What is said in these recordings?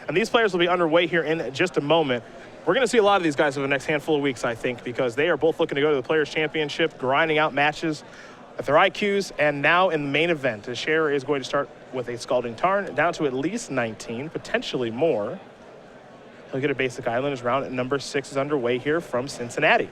And these players will be underway here in just a moment. We're going to see a lot of these guys over the next handful of weeks, I think, because they are both looking to go to the Players' Championship, grinding out matches at their IQs, and now in the main event, as Scherer is going to start with a Scalding Tarn, down to at least 19, potentially more. He'll get a basic island as round number 6 is underway here from Cincinnati.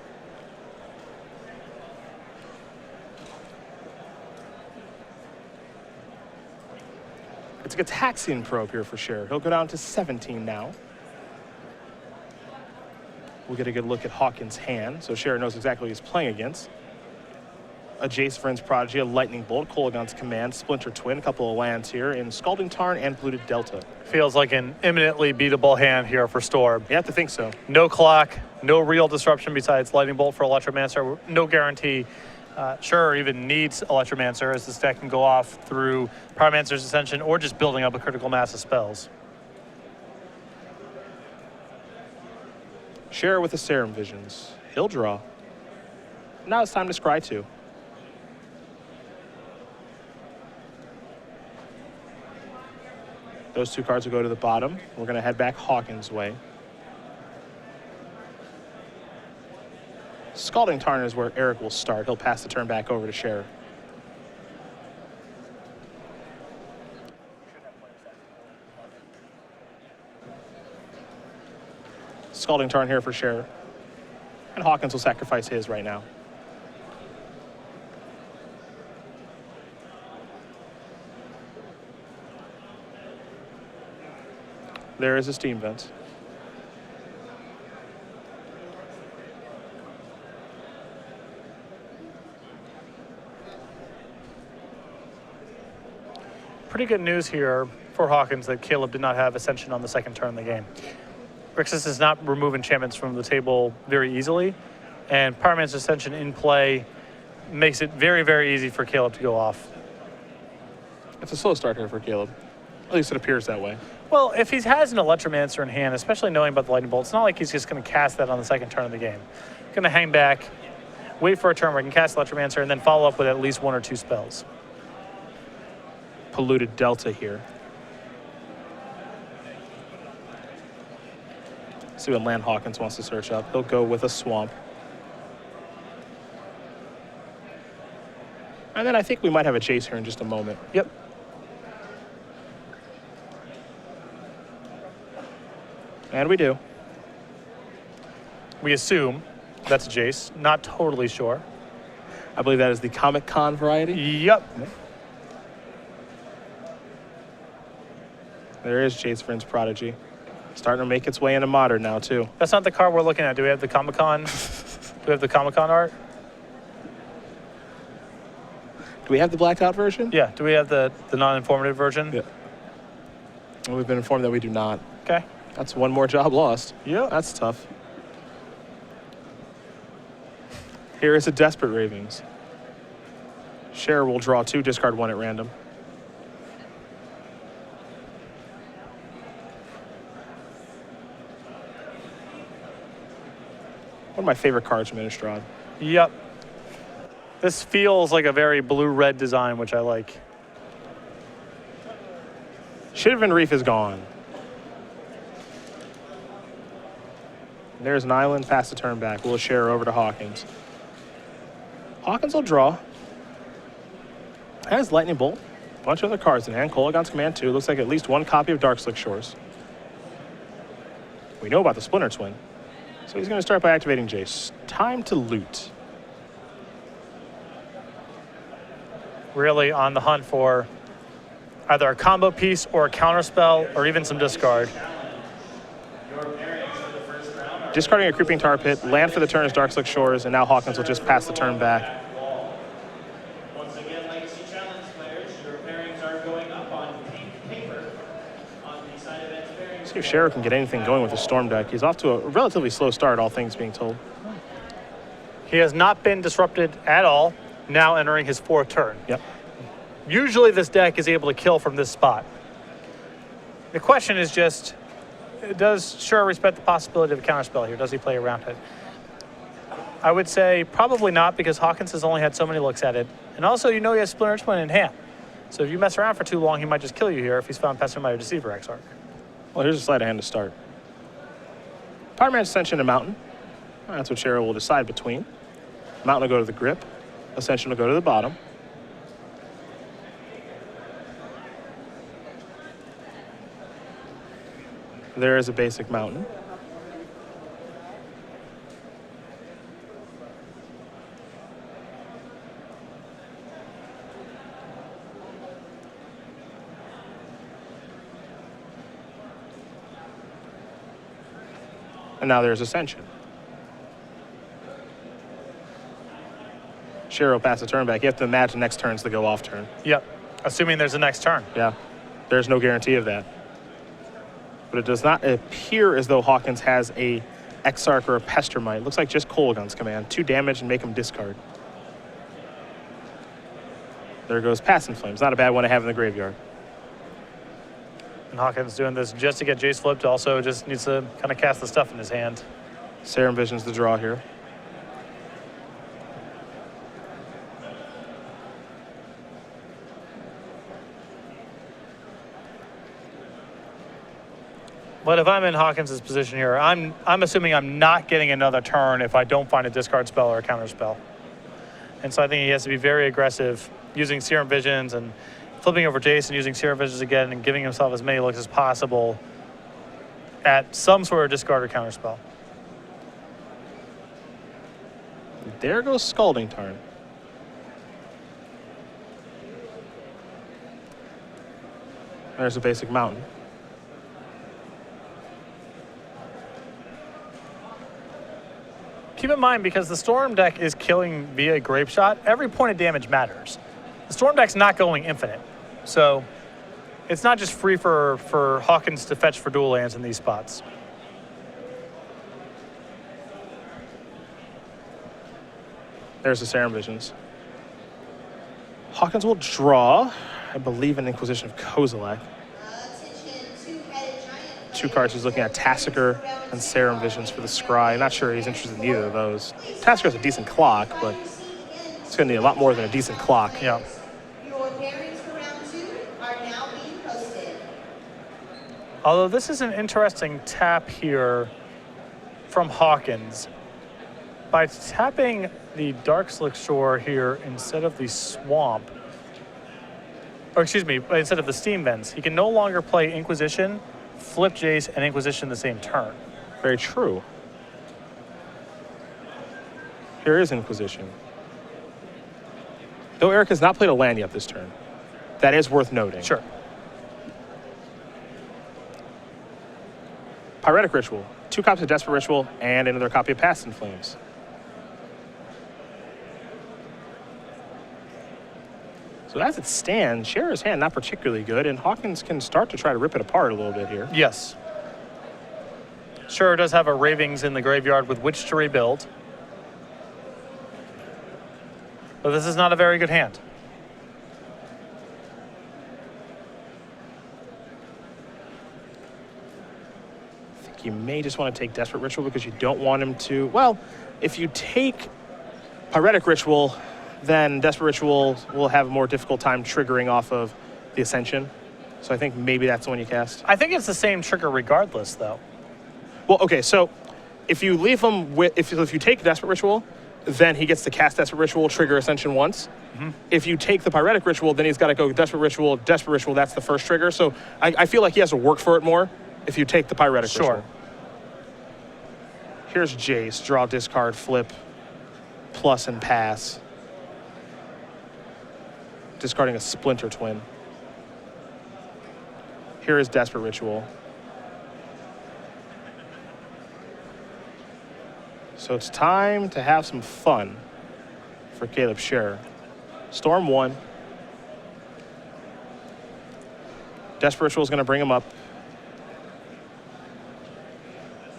It's a Gitaxian probe here for Scherer. He'll go down to 17 now. We'll get a good look at Hawkins' hand, so Scherer knows exactly what he's playing against. A Jace Vryn's Prodigy, a Lightning Bolt, Kolaghan's Command, Splinter Twin, a couple of lands here in Scalding Tarn and Polluted Delta. Feels like an imminently beatable hand here for Storm. You have to think so. No clock, no real disruption besides Lightning Bolt for Electromancer, no guarantee. Scherer even needs Electromancer as this deck can go off through Pyromancer's Ascension or just building up a critical mass of spells. Scherer with the Serum Visions. He'll draw. Now it's time to scry 2. Those 2 cards will go to the bottom. We're going to head back Hawkins' way. Scalding Tarn is where Eric will start. He'll pass the turn back over to Scherer. Scalding Tarn here for Scherer. And Hawkins will sacrifice his right now. There is a Steam Vent. Pretty good news here for Hawkins that Caleb did not have Ascension on the second turn of the game. Grixis is not removing enchantments from the table very easily, and Pyromancer's Ascension in play makes it very, very easy for Caleb to go off. It's a slow start here for Caleb. At least it appears that way. Well, if he has an Electromancer in hand, especially knowing about the Lightning Bolt, it's not like he's just going to cast that on the second turn of the game. He's going to hang back, wait for a turn where he can cast Electromancer, and then follow up with at least 1 or 2 spells. Polluted Delta here. See what land Hawkins wants to search up. He'll go with a Swamp. And then I think we might have a chase here in just a moment. Yep. And we do. We assume that's a Jace. Not totally sure. I believe that is the Comic-Con variety. Yep. There is Jace Vryn's Prodigy. Starting to make its way into Modern now, too. That's not the card we're looking at. Do we have the Comic-Con? Do we have the Comic-Con art? Do we have the blacked out version? Yeah. Do we have the non-informative version? Yeah. Well, we've been informed that we do not. Okay. That's one more job lost. Yeah. That's tough. Here is a Desperate Ravens. Scherer will draw 2, discard 1 at random. One of my favorite cards from Innistrad. Yep. This feels like a very blue-red design, which I like. Shivan Reef is gone. There's an island, pass the turn back. We'll Scherer over to Hawkins. Hawkins will draw. Has Lightning Bolt. A bunch of other cards in hand. Kolaghan's Command 2. Looks like at least 1 copy of Darkslick Shores. We know about the Splinter Twin. So he's going to start by activating Jace. Time to loot. Really on the hunt for either a combo piece or a counterspell or even some discard. Discarding a Creeping Tar Pit. Land for the turn is Darkslick Shores, and now Hawkins will just pass the turn back. Once again, Legacy Challenge players, your pairings are going up on pink paper on the side event pairing. See if Scherer can get anything going with the Storm deck. He's off to a relatively slow start, all things being told. He has not been disrupted at all, now entering his 4th turn. Yep. Usually this deck is able to kill from this spot. The question is just, does Scherer respect the possibility of a counterspell here? Does he play around it? I would say probably not, because Hawkins has only had so many looks at it. And also, you know he has Splinter Twin in hand. So if you mess around for too long, he might just kill you here if he's found Pester Mire Deceiver Exarch. Well, here's a sleight of hand to start. Pyromancer Ascension and Mountain. That's what Scherer will decide between. Mountain will go to the grip. Ascension will go to the bottom. There is a basic Mountain. And now there's Ascension. Scherer will pass the turn back. You have to imagine next turn's the go-off turn. Yep. Assuming there's a next turn. Yeah. There's no guarantee of that. But it does not appear as though Hawkins has a Exarch or a Pestermite. It looks like just Kolaghan's command. 2 damage and make him discard. There goes Pass and Flames. Not a bad one to have in the graveyard. And Hawkins doing this just to get Jace flipped. Also just needs to kind of cast the stuff in his hand. Sarah envisions the draw here. But if I'm in Hawkins' position here, I'm assuming I'm not getting another turn if I don't find a discard spell or a counter spell. And so I think he has to be very aggressive, using Serum Visions and flipping over Jace and using Serum Visions again and giving himself as many looks as possible at some sort of discard or counter spell. There goes Scalding Tarn. There's a basic Mountain. Keep in mind, because the Storm deck is killing via Grape Shot, every point of damage matters. The Storm deck's not going infinite. So it's not just free for Hawkins to fetch for dual lands in these spots. There's the Serum Visions. Hawkins will draw, I believe, an Inquisition of Kozilek. 2 cards he's looking at, Tassiger and Serum Visions for the Scry. Not sure he's interested in either of those. Tassiger's a decent clock, but it's going to need a lot more than a decent clock. Yeah. Your pairings for round 2 are now being posted. Although this is an interesting tap here from Hawkins. By tapping the Darkslick Shore here instead of the Swamp, or excuse me, instead of the Steam Vents, he can no longer play Inquisition, flip Jace, and Inquisition the same turn. Very true. Here is Inquisition. Though Eric has not played a land yet this turn. That is worth noting. Sure. Pyretic Ritual. 2 copies of Desperate Ritual and another copy of Past in Flames. So as it stands, Scherer's hand not particularly good, and Hawkins can start to try to rip it apart a little bit here. Yes. Scherer does have a Ravings in the graveyard with which to rebuild. But this is not a very good hand. I think you may just want to take Desperate Ritual because you don't want him to... Well, if you take Pyretic Ritual, then Desperate Ritual will have a more difficult time triggering off of the Ascension. So I think maybe that's the one you cast. I think it's the same trigger regardless, though. Well, okay, so if you leave him with... If you take Desperate Ritual, then he gets to cast Desperate Ritual, trigger Ascension once. Mm-hmm. If you take the Pyretic Ritual, then he's got to go Desperate Ritual, that's the first trigger. So I feel like he has to work for it more if you take the Pyretic Ritual. Here's Jace, draw, discard, flip, plus and pass. Discarding a Splinter Twin. Here is Desperate Ritual. So it's time to have some fun for Caleb Scherer. Storm 1. Desperate Ritual is going to bring him up.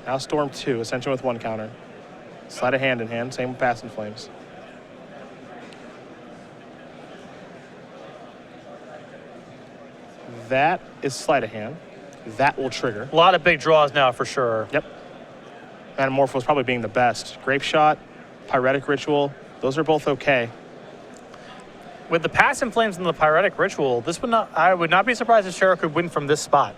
Now Storm 2, Ascension with 1 counter. Slide a hand in hand, same with Past in Flames. That is Sleight of Hand. That will trigger. A lot of big draws now for sure. Yep. Metamorphose probably being the best. Grape Shot, Pyretic Ritual, those are both okay. With the Past in Flames and the Pyretic Ritual, I would not be surprised if Scherer could win from this spot.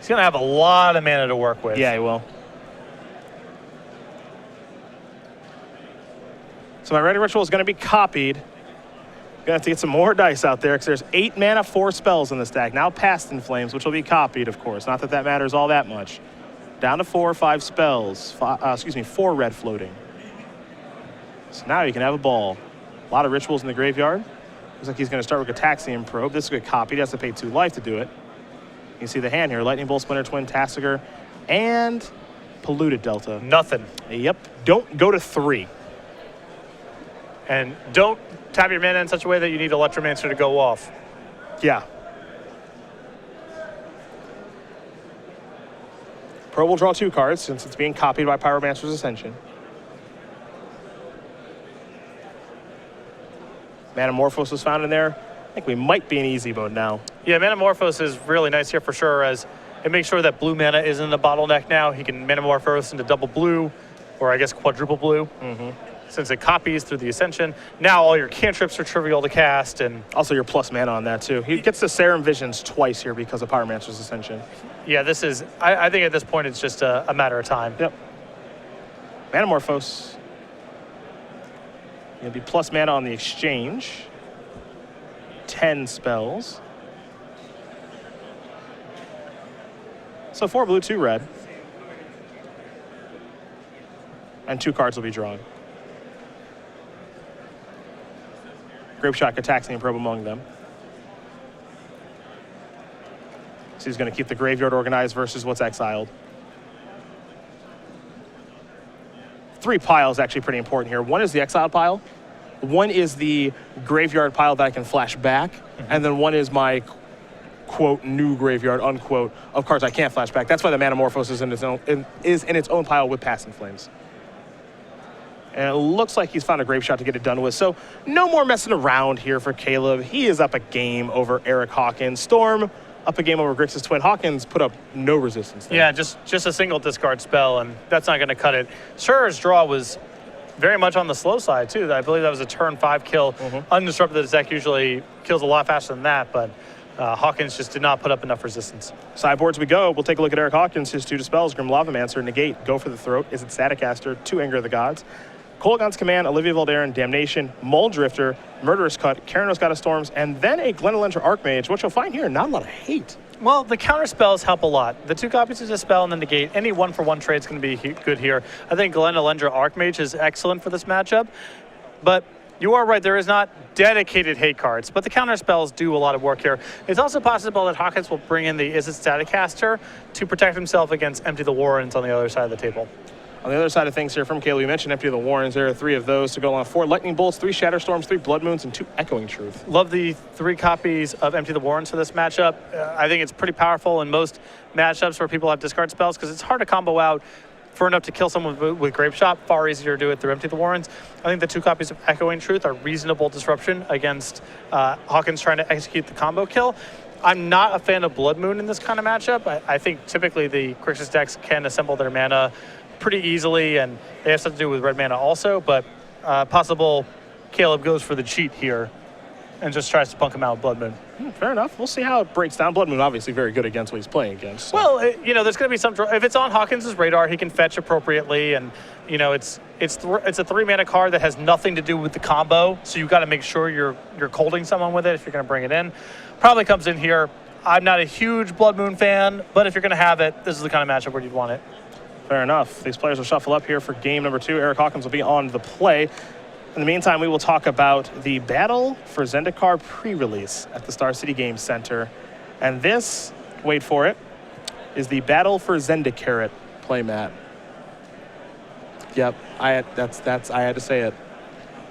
He's going to have a lot of mana to work with. Yeah, he will. So my Ready Ritual is going to be copied. Going to have to get some more dice out there because there's 8 mana, 4 spells in this deck. Now Past in Flames, which will be copied, of course. Not that that matters all that much. Down to 4 or 5 spells. 4 red floating. So now you can have a ball. A lot of rituals in the graveyard. Looks like he's going to start with Gataxian Probe. This is going to get copied. He has to pay 2 life to do it. You can see the hand here. Lightning Bolt, Splinter Twin, Tassiger, and Polluted Delta. Nothing. Yep. Don't go to 3. And don't tap your mana in such a way that you need Electromancer to go off. Yeah. Pro will draw 2 cards since it's being copied by Pyromancer's Ascension. Manamorphose was found in there. I think we might be in easy mode now. Yeah, Manamorphose is really nice here for sure, as it makes sure that blue mana isn't a bottleneck now. He can Manamorphose into double blue, or I guess quadruple blue. Since it copies through the Ascension. Now all your cantrips are trivial to cast, and Also, your plus mana on that, too. He gets the Serum Visions twice here because of Pyromancer's Ascension. yeah, this is, I think at this point it's just a matter of time. Yep. Manamorphose. You'll be plus mana on the exchange. 10 spells. So 4 blue, 2 red. And 2 cards will be drawn. Grapeshot, Gataxian Probe among them. So he's going to keep the graveyard organized versus what's exiled. 3 piles actually pretty important here. One is the exiled pile. One is the graveyard pile that I can flash back. And then one is my, quote, new graveyard, unquote, of cards I can't flash back. That's why the Manamorphose is in its own pile with Past in Flames. And it looks like he's found a Grapeshot to get it done with. So no more messing around here for Caleb. He is up a game over Eric Hawkins. Storm up a game over Grixis Twin. Hawkins put up no resistance there. Yeah, just a single discard spell, and that's not going to cut it. Scherer's draw was very much on the slow side, too. I believe that was a turn 5 kill. Undisrupted, the deck usually kills a lot faster than that, but Hawkins just did not put up enough resistance. Sideboards we go. We'll take a look at Eric Hawkins. His 2 dispels, Grim Lavamancer, Negate, Go for the Throat. Is it Staticaster? 2 Anger of the Gods. Kolaghan's Command, Olivia Valderin, Damnation, Muldrifter, Murderous Cut, Keranos God of Storms, and then a Glenelendra Archmage, which you'll find here, not a lot of hate. Well, the counter spells help a lot. The 2 copies of Dispel and the Negate, any 1-for-1 trade is going to be good here. I think Glenelendra Archmage is excellent for this matchup, but you are right, there is not dedicated hate cards, but the counter spells do a lot of work here. It's also possible that Hawkins will bring in the Is It Staticaster to protect himself against Empty the Warrens on the other side of the table. On the other side of things here from Caleb, we mentioned Empty of the Warrens. There are 3 of those to go along. 4 Lightning Bolts, 3 Shatterstorms, 3 Blood Moons, and 2 Echoing Truth. Love the 3 copies of Empty the Warrens for this matchup. I think it's pretty powerful in most matchups where people have discard spells because it's hard to combo out for enough to kill someone with Grapeshot. Far easier to do it through Empty the Warrens. I think the 2 copies of Echoing Truth are reasonable disruption against Hawkins trying to execute the combo kill. I'm not a fan of Blood Moon in this kind of matchup. I think typically the Grixis decks can assemble their mana pretty easily, and they have something to do with red mana also, but possible Caleb goes for the cheat here and just tries to punk him out with Blood Moon. Fair enough. We'll see how it breaks down. Blood Moon obviously very good against what he's playing against. So. Well, there's going to be some if it's on Hawkins' radar, he can fetch appropriately, and it's a 3 mana card that has nothing to do with the combo, so you've got to make sure you're colding someone with it if you're going to bring it in. Probably comes in here. I'm not a huge Blood Moon fan, but if you're going to have it, this is the kind of matchup where you'd want it. Fair enough. These players will shuffle up here for game number 2. Eric Hawkins will be on the play. In the meantime, we will talk about the Battle for Zendikar pre-release at the Star City Games Center. And this, wait for it, is the Battle for Zendikaret playmat. Yep, I had to say it.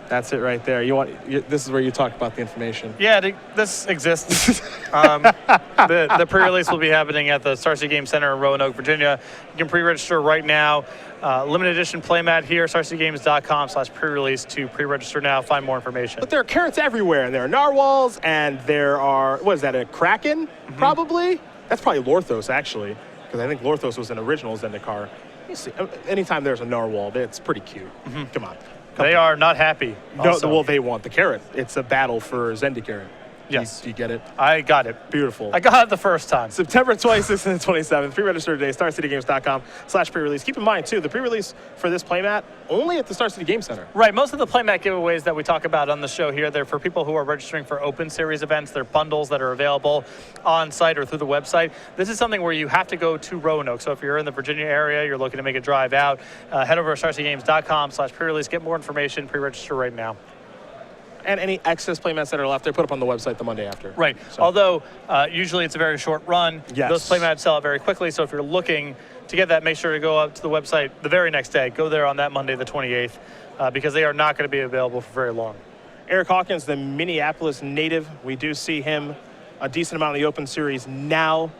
That's it right there. This is where you talk about the information. Yeah, this exists. The pre-release will be happening at the Star City Game Center in Roanoke, Virginia. You can pre-register right now. Limited edition playmat here, starcitygames.com/pre-release to pre-register now. Find more information. But there are carrots everywhere, and there are narwhals, and there are, what is that, a kraken, probably? That's probably Lorthos, actually, because I think Lorthos was an original Zendikar. You see, anytime there's a narwhal, it's pretty cute. Come on. They are not happy. No, well, they want the carrot. It's a battle for Zendikar. Yes. Do you get it? I got it. Beautiful. I got it the first time. September 26th and 27th. Pre-register today, StarCityGames.com/pre-release. Keep in mind, too, the pre-release for this playmat only at the Star City Game Center. Right. Most of the playmat giveaways that we talk about on the show here, they're for people who are registering for Open Series events. They're bundles that are available on site or through the website. This is something where you have to go to Roanoke. So if you're in the Virginia area, you're looking to make a drive out, head over to StarCityGames.com/pre-release. Get more information. Pre-register right now. And any excess playmats that are left, they put up on the website the Monday after. Right. So. Although usually it's a very short run. Yes. Those playmats sell out very quickly. So if you're looking to get that, make sure to go up to the website the very next day. Go there on that Monday, the 28th, because they are not going to be available for very long. Eric Hawkins, the Minneapolis native, we do see him a decent amount in the Open Series now,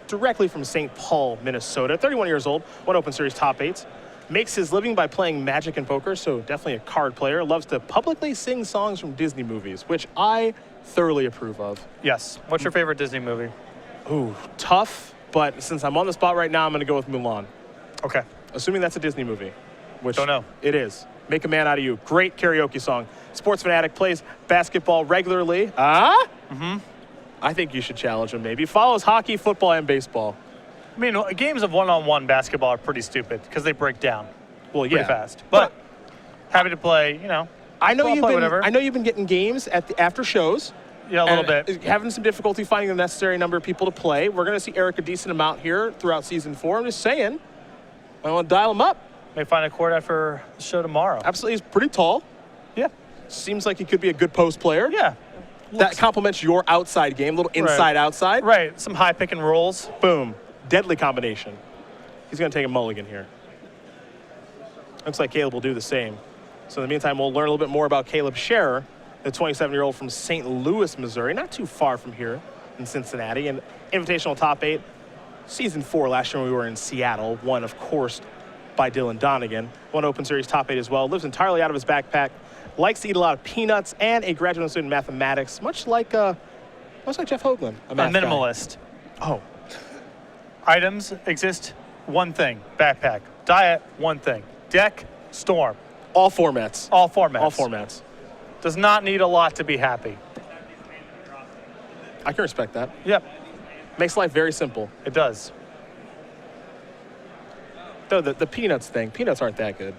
directly from St. Paul, Minnesota. 31 years old, won Open Series top 8s. Makes his living by playing Magic and poker, so definitely a card player. Loves to publicly sing songs from Disney movies, which I thoroughly approve of. Yes. What's your favorite Disney movie? Ooh, tough, but since I'm on the spot right now, I'm going to go with Mulan. Okay. Assuming that's a Disney movie, which Don't know. It is. Make a Man Out of You. Great karaoke song. Sports fanatic, plays basketball regularly. I think you should challenge him maybe. Follows hockey, football, and baseball. I mean, games of one-on-one basketball are pretty stupid because they break down Well, pretty yeah. fast. But happy to play, I know I'll you've play been. whatever. I know you've been getting games at the after shows. Yeah, a little and bit. Having some difficulty finding the necessary number of people to play. We're going to see Eric a decent amount here throughout season 4. I'm just saying, I want to dial him up. May find a court after the show tomorrow. Absolutely, he's pretty tall. Yeah. Seems like he could be a good post player. Yeah. That complements your outside game, little inside-outside. Right. Some high pick and rolls. Boom. Deadly combination. He's going to take a mulligan here. Looks like Caleb will do the same. So in the meantime, we'll learn a little bit more about Caleb Scherer, the 27-year-old from St. Louis, Missouri, not too far from here in Cincinnati. And invitational top 8, season 4 last year when we were in Seattle, won, of course, by Dylan Donegan. Won Open Series top 8 as well. Lives entirely out of his backpack. Likes to eat a lot of peanuts, and a graduate student in mathematics, much like Jeff Hoagland, a math minimalist. guy. Oh, Items exist, one thing. Backpack. Diet, one thing. Deck, storm. all formats. All formats. All formats. Does not need a lot to be happy. I can respect that. Yep, Makes life very simple. it does. Though the peanuts thing, peanuts aren't that good.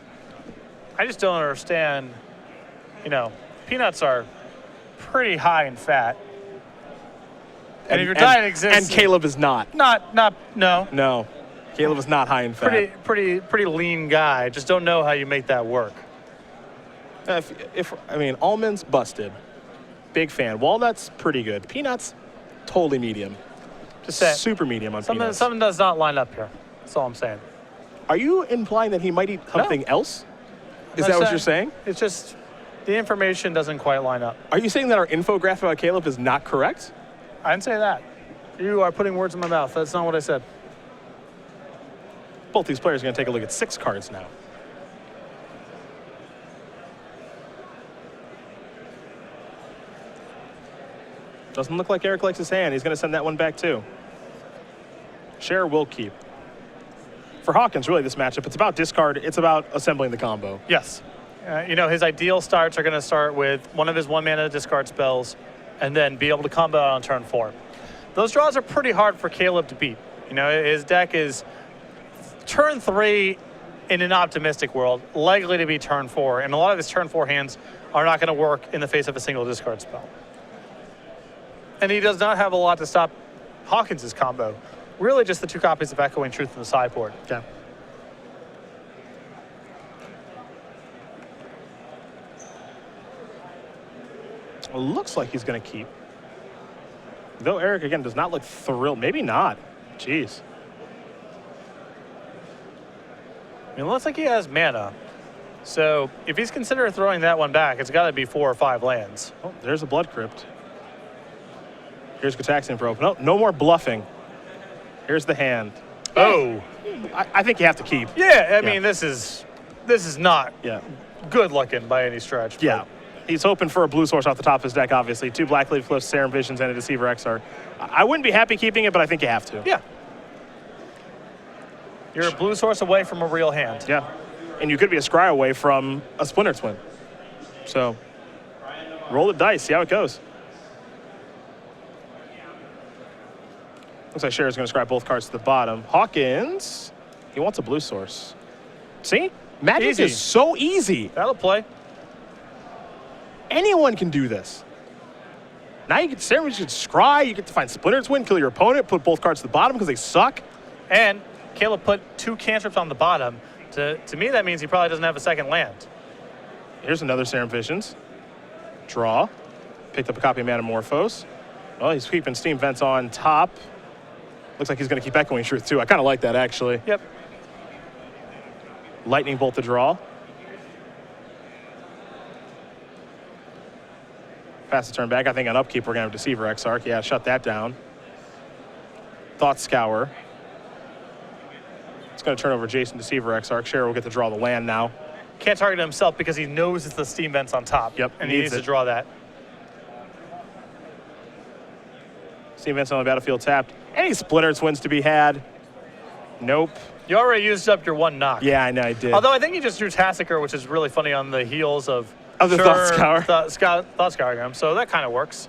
I just don't understand, peanuts are pretty high in fat. And if your diet exists... And Caleb is not. No. No. Caleb is not high in fat. Pretty lean guy. Just don't know how you make that work. Almonds, busted. Big fan. Walnuts, pretty good. Peanuts, totally medium. Just say Super medium on peanuts. something does not line up here. That's all I'm saying. Are you implying that he might eat something else? Is that what you're saying? It's just the information doesn't quite line up. Are you saying that our infographic about Caleb is not correct? I didn't say that. You are putting words in my mouth. That's not what I said. Both these players are going to take a look at 6 cards now. Doesn't look like Eric likes his hand. He's going to send that one back too. Scherer will keep. For Hawkins, really, this matchup, it's about discard. It's about assembling the combo. Yes. His ideal starts are going to start with one of his 1-mana discard spells and then be able to combo out on turn 4. Those draws are pretty hard for Caleb to beat. His deck is turn 3 in an optimistic world, likely to be turn 4, and a lot of his turn 4 hands are not going to work in the face of a single discard spell. And he does not have a lot to stop Hawkins' combo. Really just the 2 copies of Echoing Truth in the sideboard. Yeah. Well, looks like he's going to keep. Though Eric, again, does not look thrilled. Maybe not. Jeez. It looks like he has mana. So if he's considering throwing that one back, it's got to be 4 or 5 lands. Oh, there's a Blood Crypt. Here's Gitaxian for open. No more bluffing. Here's the hand. Oh. I think you have to keep. Yeah, I mean, this is not Yeah. good looking by any stretch. but Yeah. He's hoping for a blue source off the top of his deck, obviously. 2 Blackleaf Cliffs, Serum Visions, and a Deceiver Exar. I wouldn't be happy keeping it, but I think you have to. Yeah. You're a blue source away from a real hand. Yeah. And you could be a scry away from a Splinter Twin. So roll the dice, see how it goes. Looks like Scherer's going to scribe both cards to the bottom. Hawkins, he wants a blue source. See? Magic Easy. is so easy. That'll play. Anyone can do this. Now you can scry, you get to find Splinter Twin, kill your opponent, put both cards to the bottom because they suck. And Caleb put 2 cantrips on the bottom. To me, that means he probably doesn't have a second land. Here's another Serum Visions. Draw. Picked up a copy of Metamorphose. Well, he's keeping Steam Vents on top. Looks like he's going to keep Echoing Truth, too. I kind of like that, actually. Yep. Lightning Bolt to draw. Pass the turn back. I think on upkeep, we're going to have Deceiver Exarch. Yeah, shut that down. Thought Scour. It's going to turn over Jason Deceiver Exarch. Scherer will get to draw the land now. Can't target himself because he knows it's the Steam Vents on top. Yep, And he needs to draw that. Steam Vents on the battlefield tapped. Any Splinter Twins to be had? Nope. You already used up your 1 knock. Yeah, I know I did. Although I think he just drew Tassiker, which is really funny on the heels of the Thought Scour. Thought Scour, so that kind of works.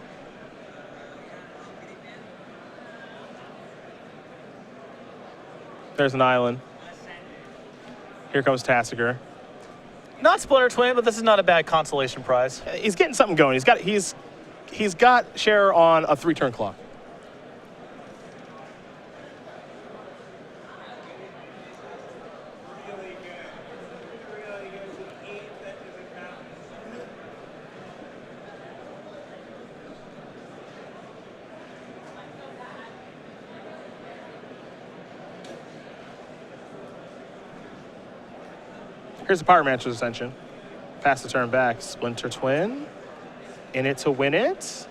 There's an island. Here comes Tassiker. Not Splinter Twin, but this is not a bad consolation prize. He's getting something going. He's got Scherer on a 3-turn clock. Here's the Power Mancher's Ascension. Pass the turn back. Splinter Twin. In it to win it.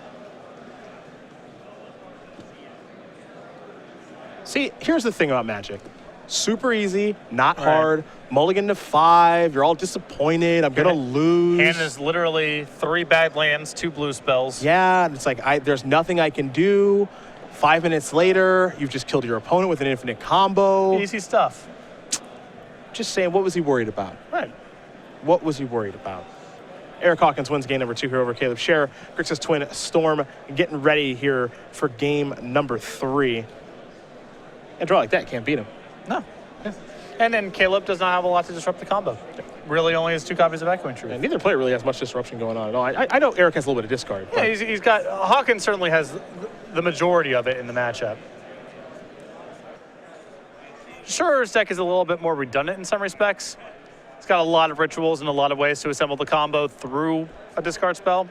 See, here's the thing about Magic. Super easy, not hard. Mulligan to 5. You're all disappointed. I'm going to lose. Hand is literally 3 bad lands, 2 blue spells. Yeah, it's like there's nothing I can do. 5 minutes later, you've just killed your opponent with an infinite combo. Easy stuff. Just saying, what was he worried about? Right. What was he worried about? Eric Hawkins wins game number 2 here over Caleb Scherer. Grixis Twin Storm getting ready here for game number 3. A draw like that can't beat him. No. And then Caleb does not have a lot to disrupt the combo. Really only has 2 copies of Echoing Truth. And neither player really has much disruption going on at all. I know Eric has a little bit of discard. Yeah, he's got Hawkins certainly has the majority of it in the matchup. Scherer's deck is a little bit more redundant in some respects. It's got a lot of rituals and a lot of ways to assemble the combo through a discard spell.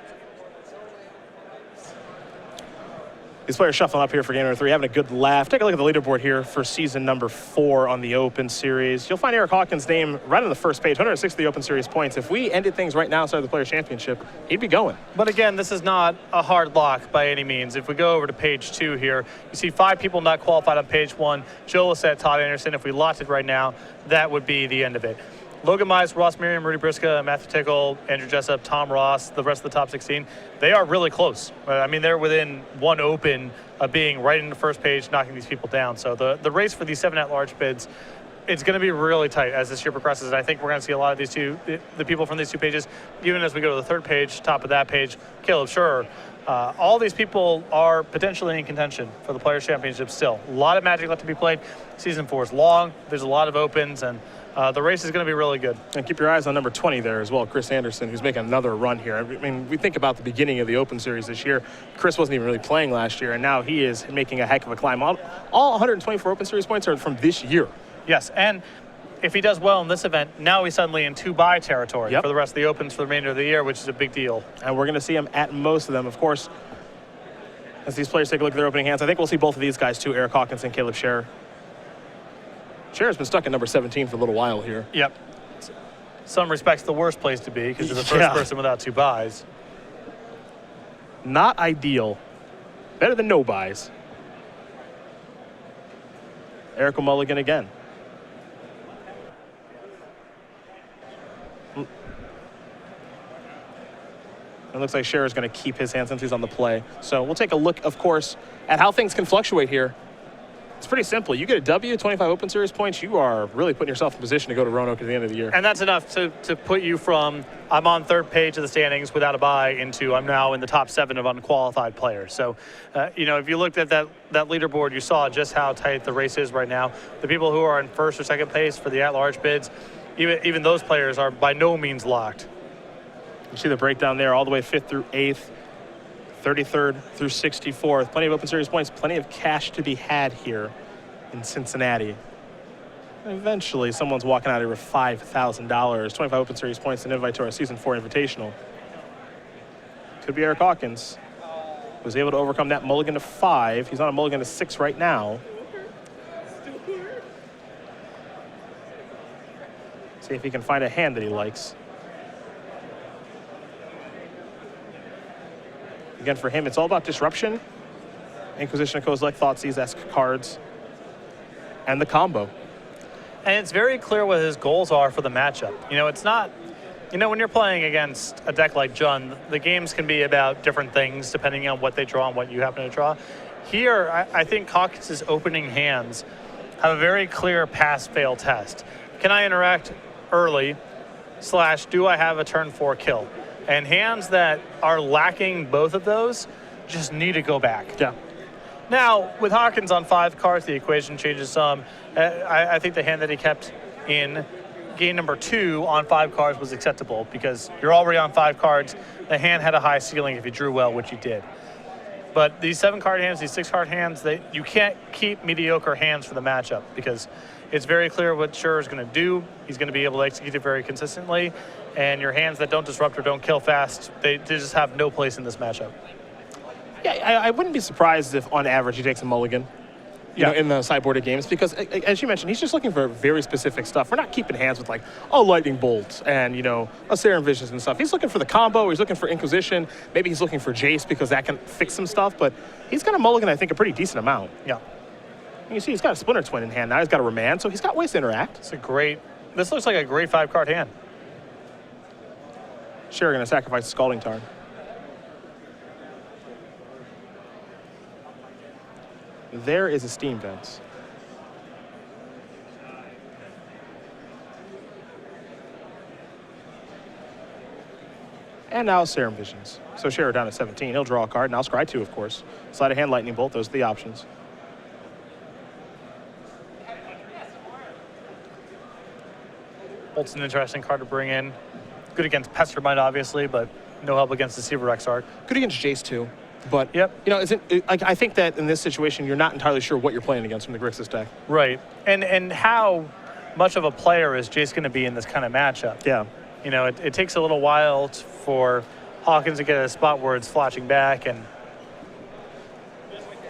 These players shuffling up here for game number 3, having a good laugh. Take a look at the leaderboard here for season number 4 on the Open Series. You'll find Eric Hawkins' name right on the first page, 160 Open Series points. If we ended things right now inside the Players' Championship, he'd be going. But again, this is not a hard lock by any means. If we go over to page 2 here, you see 5 people not qualified on page 1. Joe Lissette, Todd Anderson. If we locked it right now, that would be the end of it. Logan Mize, Ross Merriam, Rudy Briska, Matthew Tickle, Andrew Jessup, Tom Ross, the rest of the top 16, they are really close. I mean, they're within 1 open of being right in the first page, knocking these people down. So the race for these 7 at-large bids, it's going to be really tight as this year progresses. And I think we're going to see a lot of these the people from these 2 pages, even as we go to the 3rd page, top of that page, Caleb Scherer. All these people are potentially in contention for the Players' Championship still. A lot of Magic left to be played. Season 4 is long. There's a lot of opens, and the race is going to be really good. And keep your eyes on number 20 there as well, Chris Anderson, who's making another run here. I mean, we think about the beginning of the Open Series this year. Chris wasn't even really playing last year, and now he is making a heck of a climb. All 124 Open Series points are from this year. Yes, and if he does well in this event, now he's suddenly in 2-bye territory for the rest of the Opens for the remainder of the year, which is a big deal. And we're going to see him at most of them, of course. As these players take a look at their opening hands, I think we'll see both of these guys too, Eric Hawkins and Caleb Scherer. Scherer's been stuck at number 17 for a little while here. Yep. Some respects the worst place to be because you're the first person without 2 buys. Not ideal. Better than no buys. Eric will mulligan again. It looks like Scherer's going to keep his hand since he's on the play. So we'll take a look, of course, at how things can fluctuate here It's pretty simple. You get a W, 25 Open Series points, you are really putting yourself in position to go to Roanoke at the end of the year. And that's enough to put you from I'm on third page of the standings without a bye into I'm now in the top 7 of unqualified players. So, if you looked at that leaderboard, you saw just how tight the race is right now. The people who are in first or second place for the at-large bids, even those players are by no means locked. You see the breakdown there, all the way 5th through 8th, 33rd through 64th. Plenty of Open Series points, plenty of cash to be had here in Cincinnati. Eventually, someone's walking out here with $5,000, 25 Open Series points, and invite to our Season 4 Invitational. Could be Eric Hawkins, was able to overcome that mulligan to 5. He's on a mulligan to 6 right now. See if he can find a hand that he likes. Again, for him, it's all about disruption, Inquisition of Kozilek, Thoughtseize-esque cards, and the combo. And it's very clear what his goals are for the matchup. It's not, when you're playing against a deck like Jund, the games can be about different things depending on what they draw and what you happen to draw. Here, I think Hawkins' opening hands have a very clear pass-fail test. Can I interact early, / do I have a turn 4 kill? And hands that are lacking both of those just need to go back. Yeah. Now, with Hawkins on 5 cards, the equation changes some. I think the hand that he kept in game number 2 on 5 cards was acceptable because you're already on 5 cards. The hand had a high ceiling if you drew well, which you did. But these 7-card hands, these 6-card hands, you can't keep mediocre hands for the matchup because it's very clear what Scherer is going to do. He's going to be able to execute it very consistently. And your hands that don't disrupt or don't kill fast, they just have no place in this matchup. Yeah, I wouldn't be surprised if, on average, he takes a mulligan in the sideboarded games because, as you mentioned, he's just looking for very specific stuff. We're not keeping hands with, a Lightning Bolt and, a Serum Visions and stuff. He's looking for the combo. He's looking for Inquisition. Maybe he's looking for Jace because that can fix some stuff. But he's got a mulligan, I think, a pretty decent amount. Yeah. You see, he's got a Splinter Twin in hand now. He's got a Remand, so he's got ways to interact. This looks like a great 5-card hand. Scherer going to sacrifice the Scalding Tarn. There is a Steam Vents. And now Serum Visions. So Scherer down to 17. He'll draw a card. Now Scry 2, of course. Sleight of hand, Lightning Bolt. Those are the options. Bolt's an interesting card to bring in. Good against Pestermind, obviously, but no help against the Deceiver Rexarch. Good against Jace, too. But, yep. I think that in this situation, you're not entirely sure what you're playing against from the Grixis deck. Right. And how much of a player is Jace going to be in this kind of matchup? Yeah. It takes a little while for Hawkins to get a spot where it's flashing back, and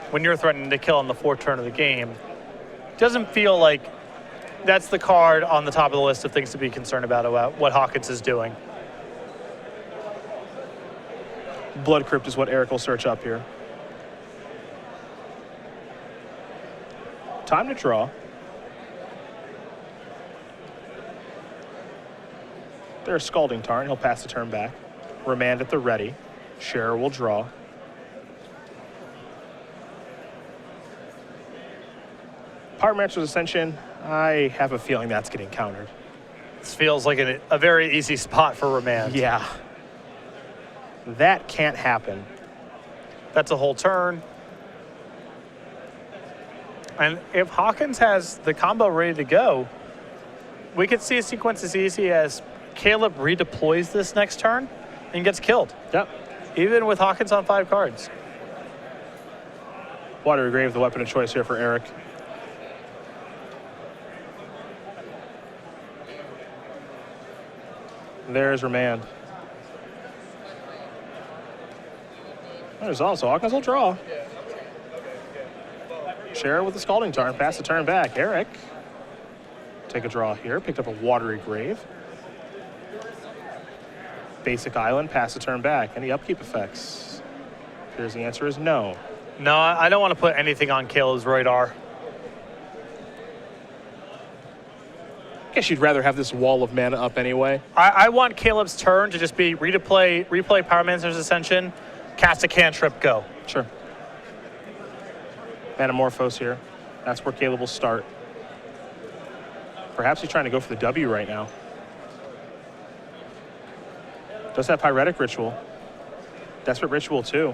when you're threatening to kill on the 4th turn of the game, it doesn't feel like that's the card on the top of the list of things to be concerned about what Hawkins is doing. Blood Crypt is what Eric will search up here. Time to draw. There's Scalding Tarn. He'll pass the turn back. Remand at the ready. Scherer will draw. Power Master's Ascension. I have a feeling that's getting countered. This feels like a very easy spot for Remand. Yeah. That can't happen. That's a whole turn. And if Hawkins has the combo ready to go, we could see a sequence as easy as Caleb redeploys this next turn and gets killed. Yep. Even with Hawkins on 5 cards. Watery Grave, the weapon of choice here for Eric. There's Remand. There's also Hawkins will draw. Scherer with the Scalding Tarn, pass the turn back. Eric, take a draw here, picked up a Watery Grave. Basic Island, pass the turn back. Any upkeep effects? Here's the answer is no. No, I don't want to put anything on Caleb's radar. I guess you'd rather have this wall of mana up anyway. I want Caleb's turn to just be replay Pyromancer's Ascension, cast a cantrip, go. Sure. Manamorphose here. That's where Caleb will start. Perhaps he's trying to go for the W right now. Does have Pyretic Ritual. Desperate Ritual too.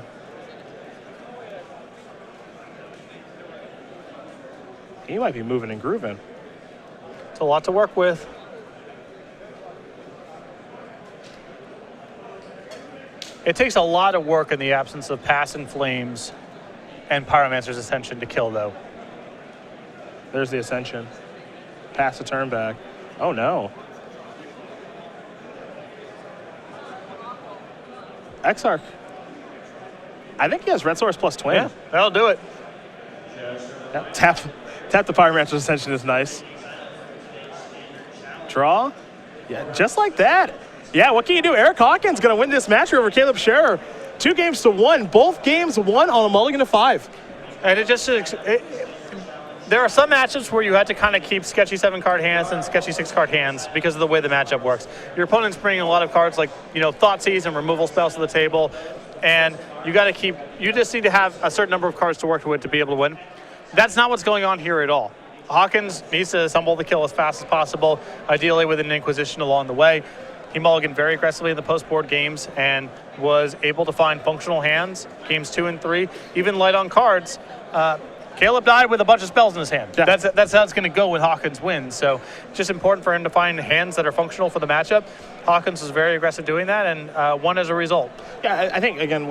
He might be moving and grooving. It's a lot to work with. It takes a lot of work in the absence of Pass and Flames and Pyromancer's Ascension to kill, though. There's the Ascension. Pass the turn back. Oh, no. Exarch. I think he has Red Source plus Twin. Yeah, that'll do it. Yep. Tap the Pyromancer's Ascension is nice. Draw. Yeah, just like that. Yeah, what can you do? Eric Hawkins going to win this match over Caleb Scherer. 2-1. Both games won on a mulligan to 5. And there are some matchups where you had to kind of keep sketchy 7-card hands and sketchy 6-card hands because of the way the matchup works. Your opponent's bringing a lot of cards like, Thoughtseize and removal spells to the table, and you just need to have a certain number of cards to work with to be able to win. That's not what's going on here at all. Hawkins needs to assemble the kill as fast as possible, ideally with an Inquisition along the way. He mulliganed very aggressively in the post-board games and was able to find functional hands, games 2 and 3, even light on cards. Caleb died with a bunch of spells in his hand. Yeah. That's how it's going to go when Hawkins wins. So just important for him to find hands that are functional for the matchup. Hawkins was very aggressive doing that and won as a result. Yeah, I think, again,